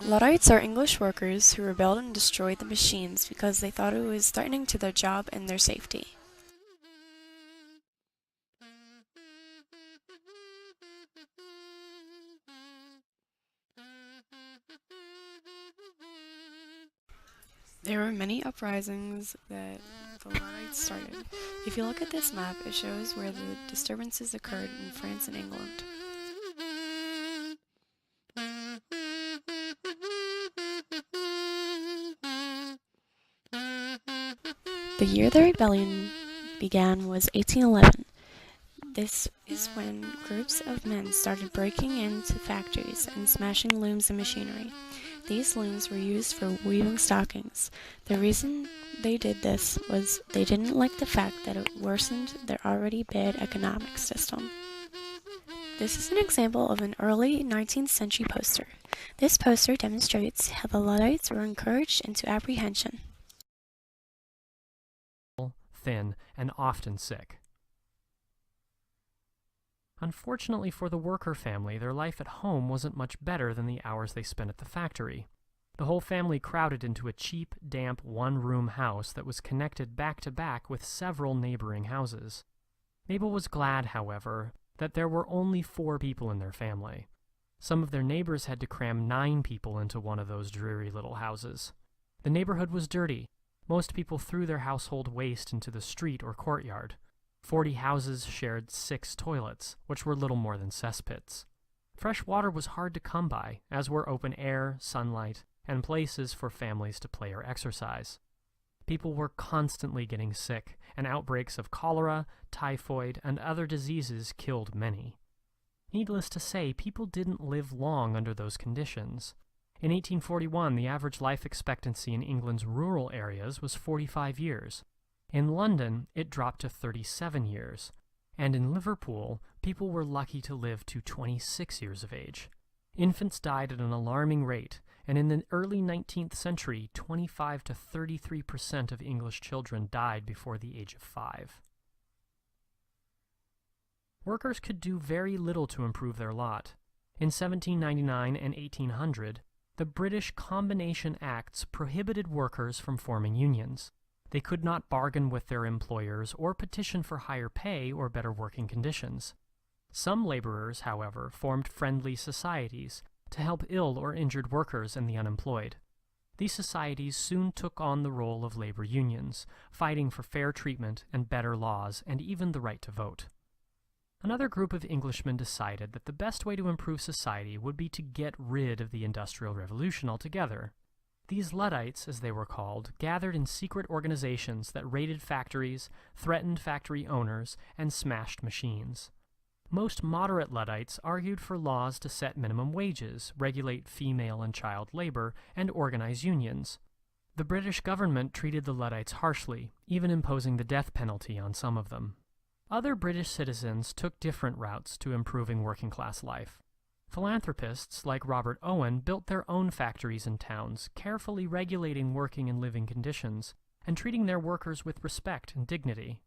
Luddites are English workers who rebelled and destroyed the machines because they thought it was threatening to their job and their safety. There were many uprisings that the Luddites started. If you look at this map, it shows where the disturbances occurred in France and England. The year the rebellion began was 1811. This is when groups of men started breaking into factories and smashing looms and machinery. These looms were used for weaving stockings. The reason they did this was they didn't like the fact that it worsened their already bad economic system. This is an example of an early 19th century poster. This poster demonstrates how the Luddites were encouraged into apprehension. Thin, and often sick. Unfortunately for the worker family, their life at home wasn't much better than the hours they spent at the factory. The whole family crowded into a cheap, damp, one-room house that was connected back-to-back with several neighboring houses. Mabel was glad, however, that there were only 4 people in their family. Some of their neighbors had to cram 9 people into one of those dreary little houses. The neighborhood was dirty. Most people threw their household waste into the street or courtyard. 40 houses shared 6 toilets, which were little more than cesspits. Fresh water was hard to come by, as were open air, sunlight, and places for families to play or exercise. People were constantly getting sick, and outbreaks of cholera, typhoid, and other diseases killed many. Needless to say, people didn't live long under those conditions. In 1841, the average life expectancy in England's rural areas was 45 years. In London, it dropped to 37 years. And in Liverpool, people were lucky to live to 26 years of age. Infants died at an alarming rate, and in the early 19th century, 25 to 33% of English children died before the age of 5. Workers could do very little to improve their lot. In 1799 and 1800, the British Combination Acts prohibited workers from forming unions. They could not bargain with their employers or petition for higher pay or better working conditions. Some laborers, however, formed friendly societies to help ill or injured workers and the unemployed. These societies soon took on the role of labor unions, fighting for fair treatment and better laws and even the right to vote. Another group of Englishmen decided that the best way to improve society would be to get rid of the Industrial Revolution altogether. These Luddites, as they were called, gathered in secret organizations that raided factories, threatened factory owners, and smashed machines. Most moderate Luddites argued for laws to set minimum wages, regulate female and child labor, and organize unions. The British government treated the Luddites harshly, even imposing the death penalty on some of them. Other British citizens took different routes to improving working-class life. Philanthropists like Robert Owen built their own factories and towns, carefully regulating working and living conditions, and treating their workers with respect and dignity.